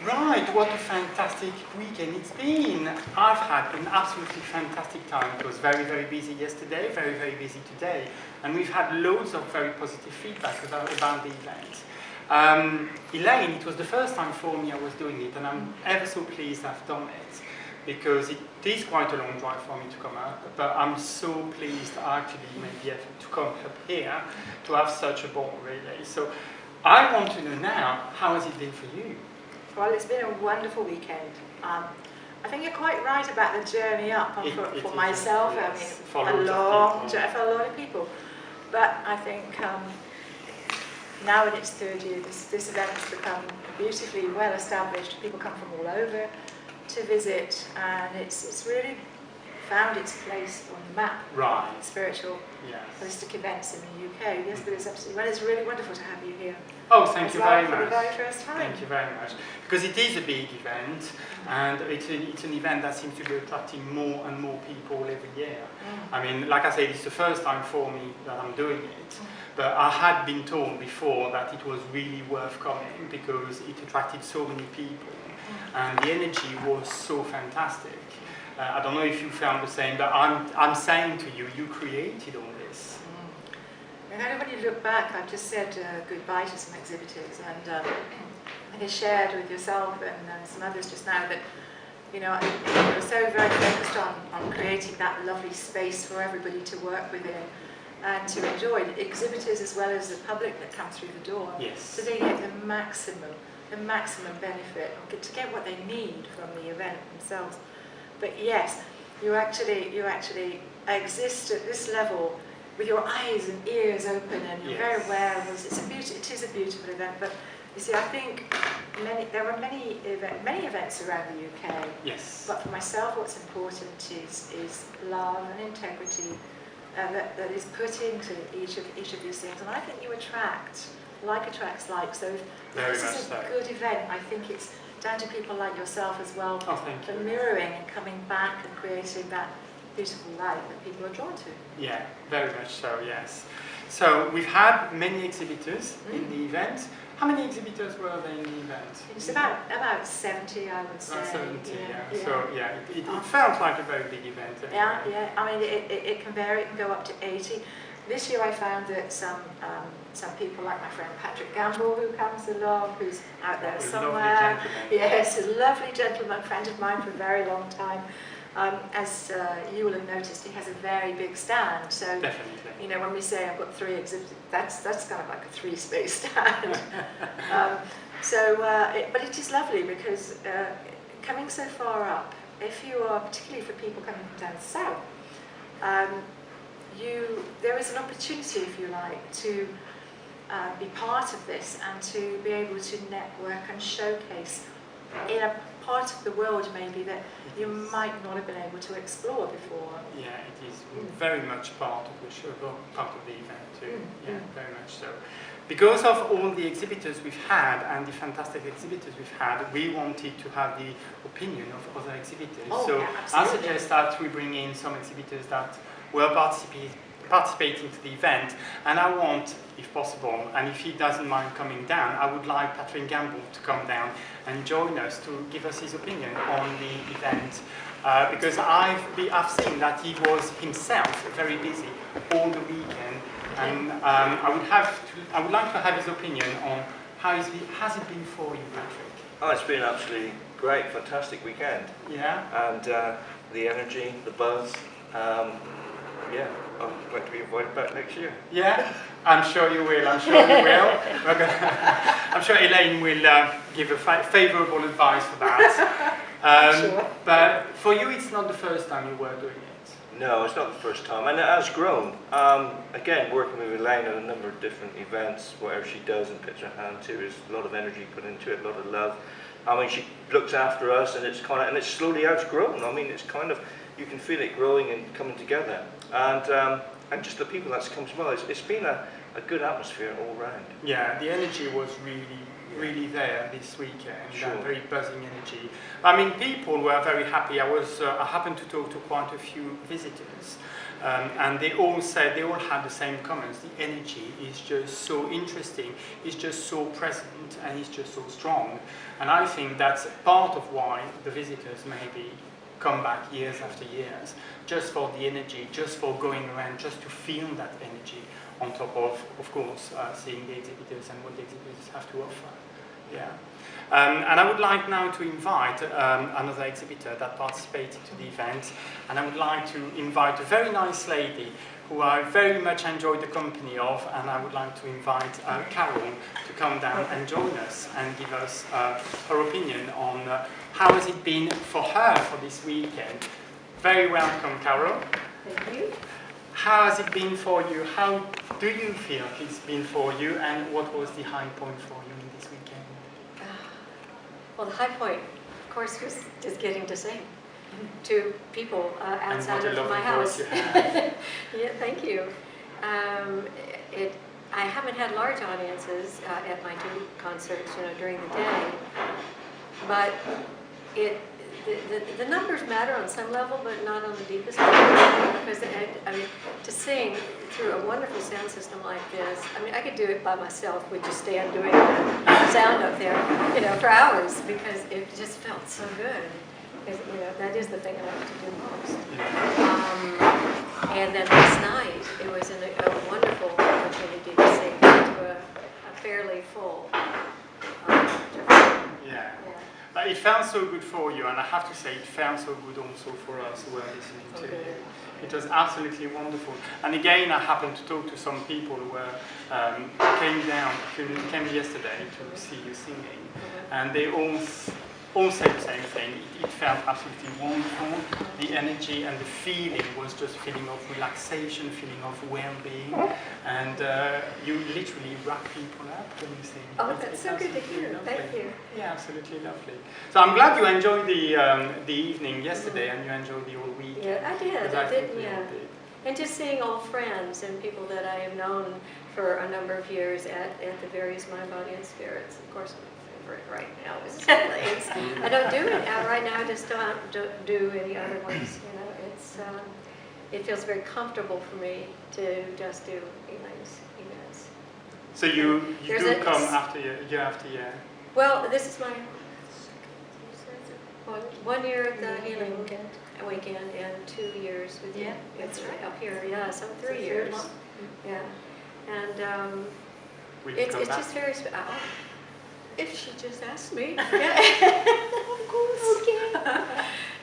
Right, what a fantastic weekend it's been. I've had an absolutely fantastic time. It was very, very busy yesterday, very, very busy today. And we've had loads of very positive feedback about the event. Elaine, it was the first time for me I was doing it, and I'm ever so pleased I've done it, because it is quite a long drive for me to come up, but I'm so pleased I actually made the effort to come up here to have such a ball, really. So I want to know now, how has it been for you? Well, it's been a wonderful weekend. I think you're quite right about the journey up for myself. Yes, I mean, a long journey for a lot of people. But I think now in its third year, this event has become beautifully well established. People come from all over to visit, and it's really found its place on the map. Right. Spiritual, holistic events in the UK. Yes, there is absolutely. Well, it's really wonderful to have you here. Oh, thank you very much. For the very first time. Thank you very much. Because it is a big event, and it's an event that seems to be attracting more and more people every year. I mean, like I said, it's the first time for me that I'm doing it, but I had been told before that it was really worth coming because it attracted so many people, and the energy was so fantastic. I don't know if you found the same, but I'm saying to you, you created all this. And when you look back, I've just said goodbye to some exhibitors, and I shared with yourself and some others just now that, you know, we were so very focused on creating that lovely space for everybody to work within and to enjoy. Exhibitors as well as the public that come through the door. Yes. So they get the maximum benefit, to get what they need from the event themselves. But yes, you actually exist at this level with your eyes and ears open, and you're very aware of this. It is a beautiful event, but you see, I think there are many events around the UK. Yes. But for myself, what's important is love and integrity that is put into each of these things, and I think you attracts like. So this is a good event. I think it's down to people like yourself as well, for mirroring and coming back and creating that beautiful light that people are drawn to. Yeah, very much so, yes. So we've had many exhibitors in the event. How many exhibitors were there in the event? It's about 70, I would say. About 70, yeah. So yeah, it felt like a very big event. Anyway. Yeah. I mean, it can vary. It can go up to 80. This year I found that some people, like my friend Patrick Gamble, who comes along, who's out there somewhere. Yes, a lovely gentleman, friend of mine for a very long time. As you will have noticed, he has a very big stand. So, definitely. You know, when we say I've got 3 exhibits, that's kind of like a 3-space stand. But it is lovely because coming so far up, if you are, particularly for people coming from down south, there is an opportunity, if you like, to be part of this and to be able to network and showcase in a part of the world maybe that you might not have been able to explore before. Yeah, it is very much part of the show, part of the event too. Yeah, very much so. Because of all the exhibitors we've had and the fantastic exhibitors we've had, we wanted to have the opinion of other exhibitors. I suggest that we bring in some exhibitors that were participating to the event, and I want, if possible, and if he doesn't mind coming down, I would like Patrick Gamble to come down and join us to give us his opinion on the event, because I've seen that he was himself very busy all the weekend, and I would like to have his opinion on how has it been for you, Patrick? Oh, it's been absolutely great, fantastic weekend. Yeah. And the energy, the buzz. Yeah, I'd like to be invited back next year. Yeah, I'm sure you will. I'm sure you will. I'm sure Elaine will give a favourable advice for that. Sure. But for you, it's not the first time you were doing it. No, it's not the first time, and it has grown. Again, working with Elaine on a number of different events, whatever she does and puts her hand to, there's a lot of energy put into it, a lot of love. I mean, she looks after us, and it slowly has grown. I mean, it's kind of, you can feel it growing and coming together. And and just the people that's come to well. It's been a good atmosphere all round. Yeah, the energy was really there this weekend. Sure. Very buzzing energy. I mean, people were very happy. I happened to talk to quite a few visitors, and they all said, they all had the same comments. The energy is just so interesting, it's just so present, and it's just so strong. And I think that's part of why the visitors maybe come back years after years, just for the energy, just for going around, just to feel that energy, on top of course, seeing the exhibitors and what the exhibitors have to offer. Yeah. And I would like now to invite another exhibitor that participated to the event, and I would like to invite a very nice lady who I very much enjoyed the company of, and I would like to invite Carol to come down and join us and give us her opinion on how has it been for her for this weekend. Very welcome, Carol. Thank you. How has it been for you? How do you feel it's been for you, and what was the high point for you in this weekend? Well, the high point, of course, was just getting to sing to people outside of my house. Yeah, thank you. I haven't had large audiences at my two concerts, during the day, but the numbers matter on some level, but not on the deepest level. Because I mean, to sing through a wonderful sound system like this, I mean, I could do it by myself. We'd just stand doing the sound up there, for hours, because it just felt so good. Because, that is the thing I like to do most. And then last night, it was a wonderful opportunity to sing to a fairly full. Yeah. It felt so good for you, and I have to say it felt so good also for us who were listening to you. It was absolutely wonderful. And again, I happened to talk to some people who came yesterday to see you singing, and they all said the same thing. It felt absolutely wonderful. The energy and the feeling was just feeling of relaxation, feeling of well-being, and you literally wrap people up when you sing. Oh, that's so good to hear. Lovely. Thank you. Yeah, absolutely lovely. So I'm glad you enjoyed the evening yesterday, and you enjoyed the whole week. Yeah, I did. Yeah. And just seeing old friends and people that I have known for a number of years at the various Mind, Body, and Spirits. Of course, right now is Elaine's. I don't do it right now. I just don't do any other ones. It feels very comfortable for me to just do Elaine's events. So you do come year after year. Well, this is my 1 year at the healing weekend and 2 years with you. That's right. Up here. Yeah, so 3 years. Yeah, and it's just very. If she just asked me. Of course. Okay.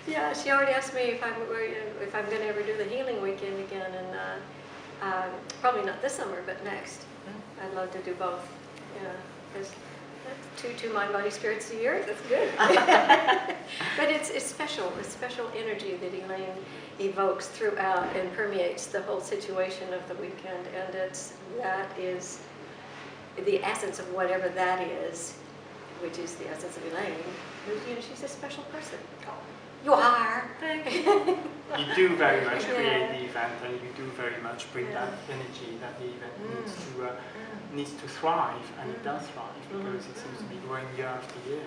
Yeah, she already asked me if I'm going to ever do the healing weekend again, and probably not this summer, but next. I'd love to do both. Yeah, because two Mind, Body, Spirits a year. That's good. But it's special. It's special energy that Elaine evokes throughout and permeates the whole situation of the weekend, and that is the essence of whatever that is, which is the essence of Elaine. She's a special person. You are. Thank you. You do very much create the event, and you do very much bring that energy that the event needs to thrive, and it does thrive because it seems to be growing year after year.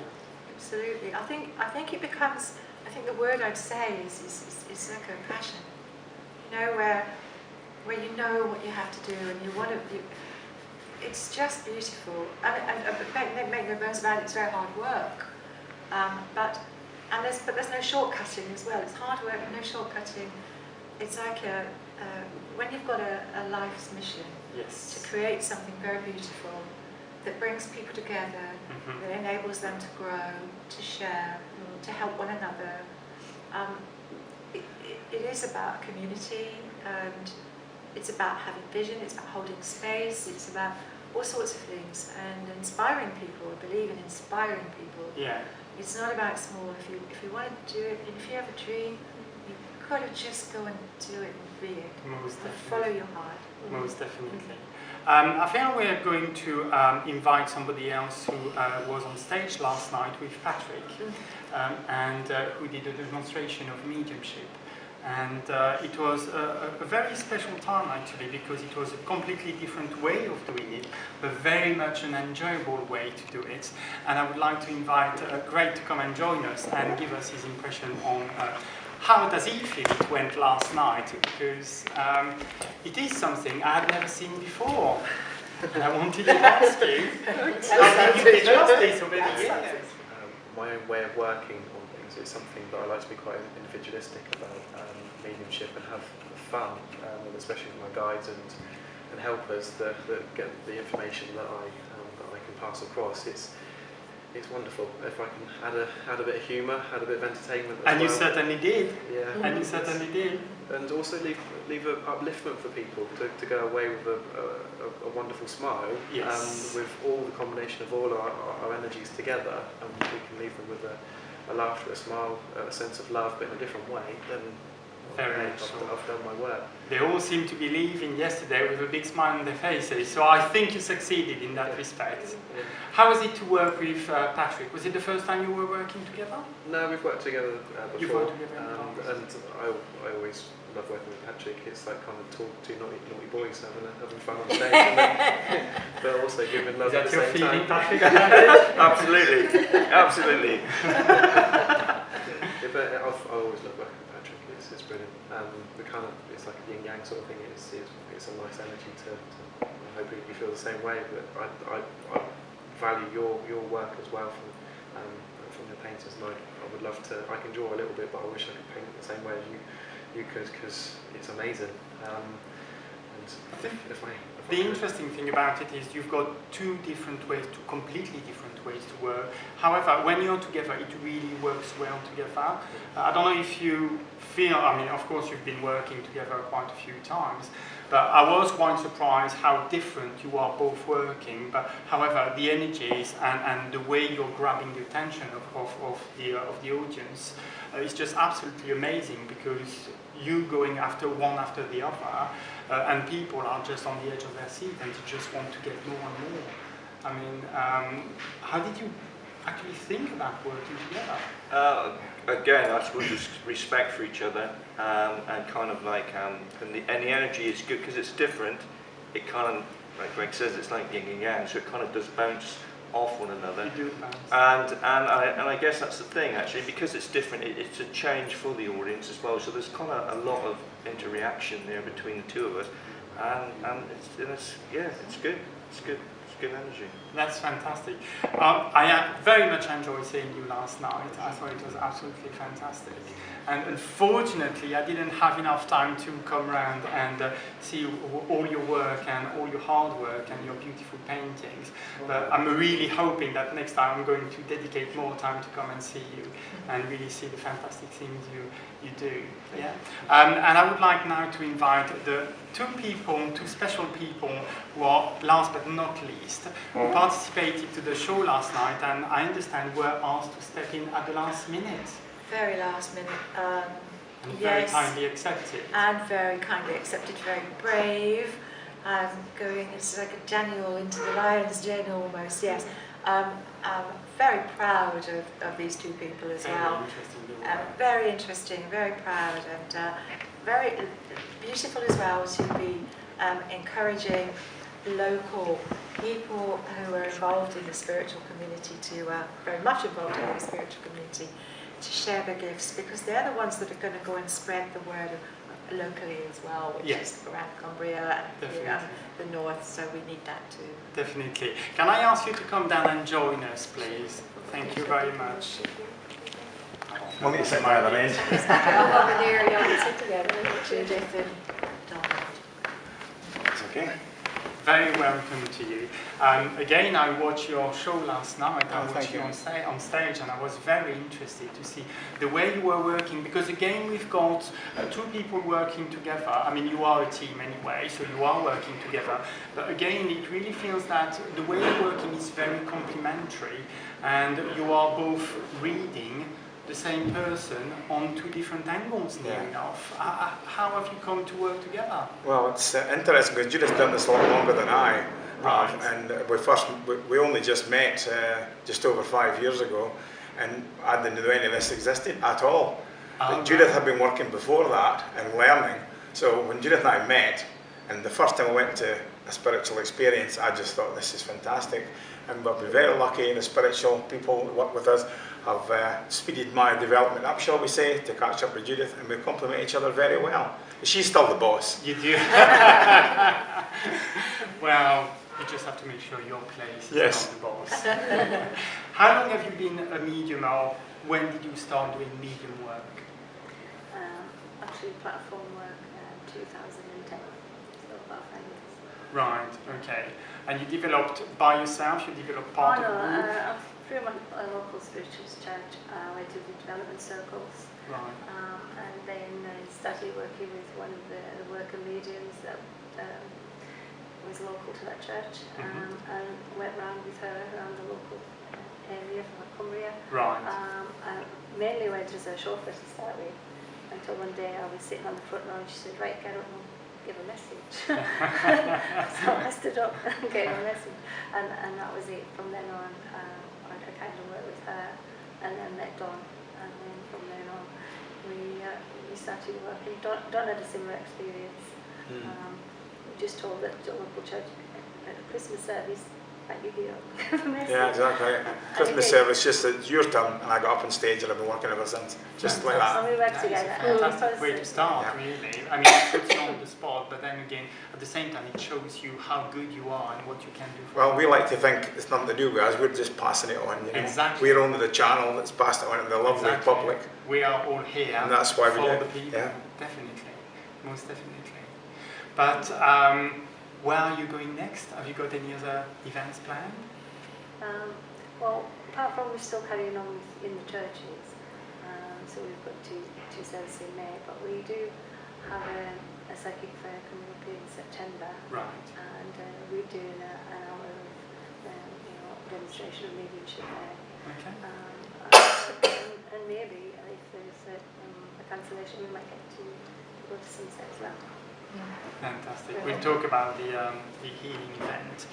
Absolutely. I think it becomes. I think the word I'd say is eco-passion. Where you know what you have to do, and you want to. It's just beautiful. Make no bones about it. It's very hard work, but there's no shortcutting as well. It's hard work, no shortcutting. It's like when you've got a life's mission to create something very beautiful that brings people together, that enables them to grow, to share, to help one another. It is about community, and it's about having vision. It's about holding space. It's about all sorts of things, and inspiring people. I believe in inspiring people. Yeah. It's not about small. If you want to do it, and if you have a dream, you've got to just go and do it and be it. Most definitely. Follow your heart. Most definitely. I think we're going to invite somebody else who was on stage last night with Patrick, and who did a demonstration of mediumship. And it was a very special time actually, because it was a completely different way of doing it, but very much an enjoyable way to do it. And I would like to invite Greg to come and join us and give us his impression on how does he feel it went last night, because it is something I had never seen before. And I wanted to ask you, how did you adjust this over the years? My own way of working on things is something that I like to be quite individualistic about, mediumship, and have fun, and especially with my guides and helpers that get the information that I can pass across. It's wonderful if I can add a bit of humour, add a bit of entertainment as well. And you certainly did. Yeah. And you certainly did. And also leave an upliftment for people to go away with a wonderful smile. Yes. With all the combination of all our energies together, and we can leave them with a laughter, a smile, a sense of love, but in a different way. Then Very okay, much so. I've done my work. They all seem to be leaving yesterday with a big smile on their faces, so I think you succeeded in that respect. Yeah. How was it to work with Patrick? Was it the first time you were working together? No, we've worked together before. You've worked together in the past. And I always love working with Patrick. It's like kind of two naughty boys having fun on stage, but also giving love at the same time. Patrick? Absolutely, absolutely. Yeah, but I always love working with Patrick. It's brilliant. It's like a yin yang sort of thing. It's a nice energy to I hope you feel the same way. But I value your work as well from your painters, and I would love to. I can draw a little bit, but I wish I could paint it the same way as you could, because it's amazing. The interesting thing about it is you've got two completely different ways to work. However, when you're together, it really works well together. I don't know if you feel, I mean, of course you've been working together quite a few times, but I was quite surprised how different you are both working. But however, the energies and the way you're grabbing the attention of the audience is just absolutely amazing, because you going after one after the other, and people are just on the edge of their seat and they just want to get more and more. I mean, how did you actually think about working together? Again, I suppose just respect for each other, and kind of like, and the energy is good because it's different. It kind of, like Greg says, it's like yin and yang, so it kind of does bounce off one another. You do bounce. And I guess that's the thing actually, because it's different. It's a change for the audience as well. So there's kind of a lot of interaction there between the two of us, and it's good. It's good energy. That's fantastic. I very much enjoyed seeing you last night. I thought it was absolutely fantastic. And unfortunately, I didn't have enough time to come around and see all your work and all your hard work and your beautiful paintings. But I'm really hoping that next time I'm going to dedicate more time to come and see you and really see the fantastic things you do. Yeah. And I would like now to invite the two special people who are, last but not least, who participated to the show last night, and I understand were asked to step in at the last minute. Very last minute. And very kindly accepted. And very kindly accepted, very brave. Going, it's like a Daniel into the lion's den almost, yes. Very proud of these two people as well. Very interesting, very proud, and very beautiful as well to be encouraging local people who are involved in the spiritual community very much involved in the spiritual community, to share their gifts, because they're the ones that are going to go and spread the word locally as well, which is around Cumbria and the north, so we need that too. Definitely. Can I ask you to come down and join us, please? Thank you very much. Want me to sit my other end? I'll over there, y'all can sit together. Judith and Donald. It's okay. Very welcome to you. Again, I watched your show last night. I watched you on stage, and I was very interested to see the way you were working, because again, we've got two people working together. I mean, you are a team anyway, so you are working together. But again, it really feels that the way you're working is very complementary, and you are both reading the same person on two different angles near enough. How have you come to work together? Well, it's interesting because Judith's done this a lot longer than I have, and we only just met just over 5 years ago, and I didn't know any of this existed at all. But Judith had been working before that and learning. So when Judith and I met, and the first time I went to a spiritual experience, I just thought, this is fantastic. And we've been very lucky, the spiritual people that work with us have speeded my development up, shall we say, to catch up with Judith, and we complement each other very well. She's still the boss. You do? Well, you just have to make sure your place is not the boss. How long have you been a medium, or when did you start doing medium work? Actually, platform work 2010, so about 5 years. Right, okay. And you developed by yourself? You developed part of the group? Through my local spiritual church, I went to the development circles. Right. And then I started working with one of the worker mediums that was local to that church, and went around with her around the local area from Cumbria. Right. I mainly went as a chauffeur to start with, until one day I was sitting on the front row and she said, right, get up and give a message. So I stood up and gave a message, and that was it. From then on, I kind of worked with her, and then met Don, and then from then on we started working. Don had a similar experience. We just told that the local church at a Christmas service, like you give a message. Yeah, exactly. Christmas service, just it's your turn, and I got up on stage and I've been working ever since. Just like that. And we worked together. Fantastic way to start, really. I mean, it puts you on the spot, but then again, at the same time, it shows you how good you are and what you can do. Well, we like to think it's nothing to do with us. We're just passing it on. You know? Exactly. We're only the channel that's passed it on to the lovely public. We are all here. And that's why we for do the it. people. Yeah. Definitely, most definitely. But where are you going next? Have you got any other events planned? Well, apart from we're still carrying on in the churches, so we've got two services in May, but we do have a psychic fair coming up in September. Right. And we're doing an hour of demonstration of mediumship there. Okay. And maybe if there's a cancellation, we might get to go to Sunset as well. Fantastic. We'll talk about the healing event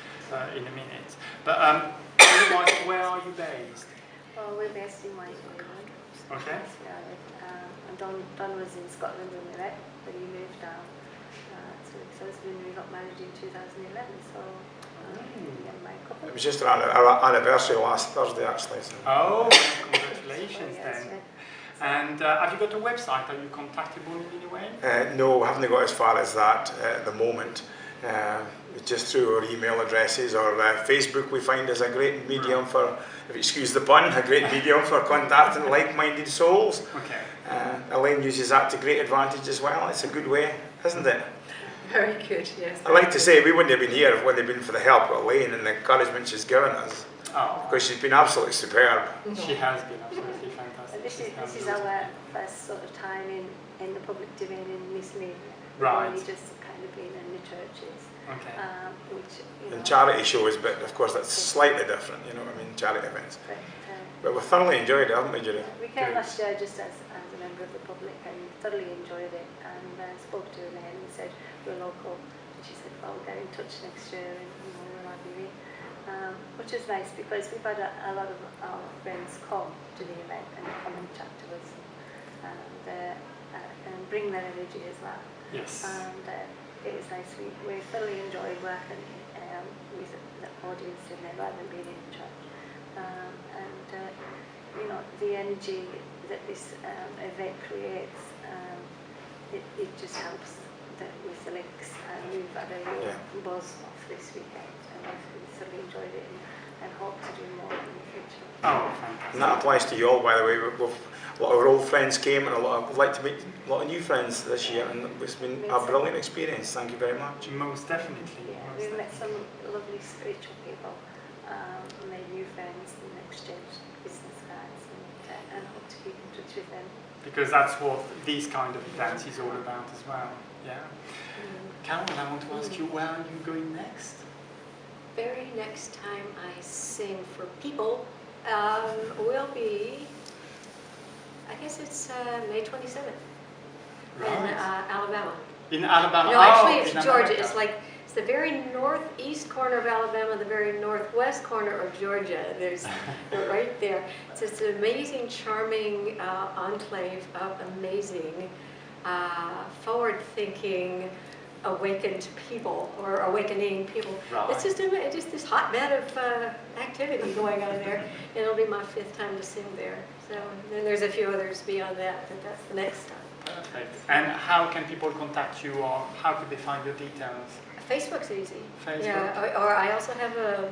in a minute. But otherwise, where are you based? Well, we're based in Whitehall. Okay. And Don was in Scotland when we met, but he moved down. So we got married in 2011. So my couple. It was just our anniversary last Thursday, actually. So. Oh, congratulations then. Yes. And have you got a website? Are you contactable in any way? No, we haven't got as far as that at the moment. Just through our email addresses or Facebook, we find is a great medium for, if you excuse the pun, a great medium for contacting like-minded souls. Okay. Elaine uses that to great advantage as well. It's a good way, isn't it? Very good, yes. I like to say we wouldn't have been here if it wouldn't have been for the help of Elaine and the encouragement she's given us. Oh. Because she's been absolutely superb. She has been absolutely fantastic. This is our first sort of time in the public domain in this media. Right. We've only just kind of been in the churches. Okay. Which, And charity shows, but of course that's slightly different, you know what I mean, charity events. But we thoroughly enjoyed it, haven't we, Judy? We came last year just as a member of the public and thoroughly enjoyed it, and spoke to Elaine and said we're local, and she said, well, we'll get in touch next year and we'll have you in. Which is nice because we've had a lot of our friends come to the event and come and chat to us and bring their energy as well. Yes. And it was nice. We thoroughly enjoyed working with the audience in there rather than being in the church. The energy that this event creates, it just helps with the links. And we've had a real buzz off this weekend, and we've thoroughly enjoyed it and hope to do more in the future. Oh, fantastic. And that applies to you all, by the way. A lot of our old friends came, and we'd like to meet a lot of new friends this year, and it's been a brilliant experience. Thank you very much. Most definitely. Yeah, we've met some lovely spiritual people, made new friends, and exchanged business cards, and hope to keep in touch with them. Because that's what these kind of events is all about as well. Yeah. Carol, I want to ask you, where are you going next? Very next time I sing for people will be, I guess it's May 27th in Alabama. In Alabama? No, actually in it's Georgia. America. It's like It's the very northeast corner of Alabama, the very northwest corner of Georgia. There's right there. It's this amazing, charming enclave of amazing, forward-thinking, awakened people or awakening people. Right. It's just this hotbed of activity going on there. And it'll be my 5th time to sing there. So then there's a few others beyond that, but that's the next time. Perfect. And how can people contact you, or how could they find your details? Facebook's easy. Facebook? Yeah, or I also have a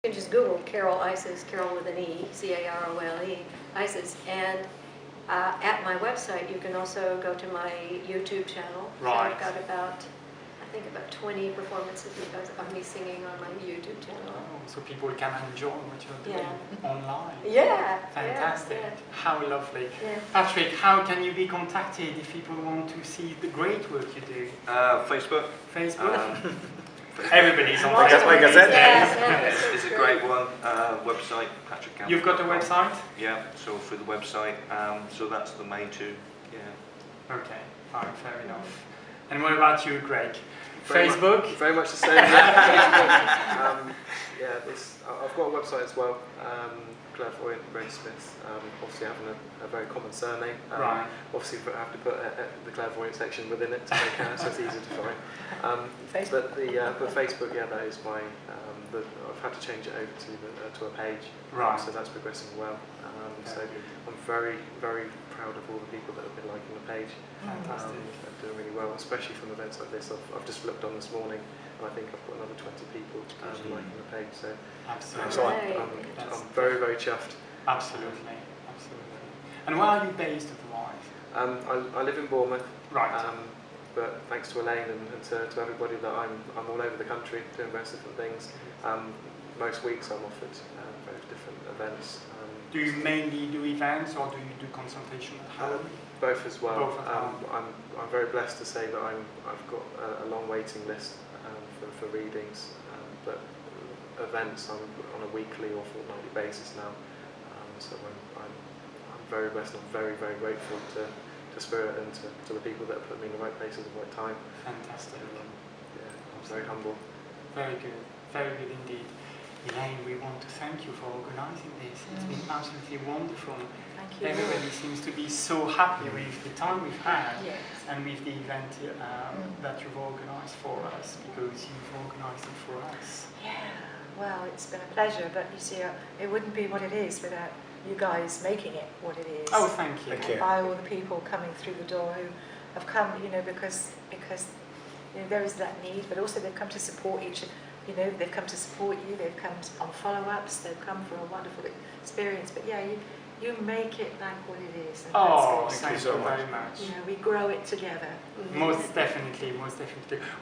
you can just Google Carol Isis, Carol with an E, C-A-R-O-L-E, Isis, and at my website you can also go to my YouTube channel. Right. So I've got about 20 performances of me singing on my YouTube channel. Oh, so people can enjoy what you're doing online. Yeah. Fantastic. Yeah. How lovely. Yeah. Patrick, how can you be contacted if people want to see the great work you do? Facebook. Facebook? Everybody's on Like I said. It's a great one. Website, Patrick Campbell. You've got a website? Yeah, so through the website. So that's the main two. Yeah. Okay, fine, fair enough. And what about you, Greg? Facebook? Very much the same. Yeah, I've got a website as well. Clairvoyant Greg Smith. Obviously having a very common surname. Right. Obviously I have to put the clairvoyant section within it to make it so it's easier to find. But Facebook, yeah, that is my. I've had to change it over to a page. Right. So that's progressing well. So I'm very, very proud of all the people that have been liking the page. Fantastic. They're doing really well, especially from events like this. I've just looked on this morning, and I think I've got another 20 people liking the page. So Absolutely. I'm very, very chuffed. Absolutely. Absolutely. And where are you based otherwise? I live in Bournemouth. Right. But thanks to Elaine and to everybody that I'm all over the country doing various different things. Most weeks I'm offered various different events. Do you mainly do events, or do you do consultation at home? Both as well. Both at home. I'm very blessed to say that I've got a long waiting list for readings, but events I'm on a weekly or fortnightly basis now. So I'm very blessed. I'm very, very grateful to Spirit and to the people that put me in the right places at the right time. Fantastic. I'm very humble. Very good indeed. Elaine, we want to thank you for organising this. It's been absolutely wonderful. Thank you. Everybody seems to be so happy with the time we've had and with the event that you've organised for us, because you've organised it for us. Yeah, well, it's been a pleasure, but you see, it wouldn't be what it is without you guys making it what it is. Oh, thank you. Thank you. By all the people coming through the door who have come, because there is that need, but also they've come to support they've come to support you, they've come on follow-ups, they've come for a wonderful experience, but yeah, you make it like what it is. And that's thank you so very much. We grow it together. Most definitely.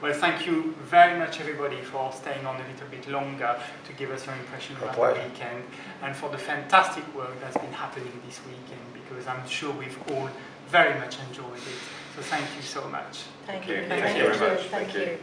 Well, thank you very much, everybody, for staying on a little bit longer to give us your impression about the weekend, and for the fantastic work that's been happening this weekend, because I'm sure we've all very much enjoyed it. So thank you so much. Thank you. Thank you very much. Thank you.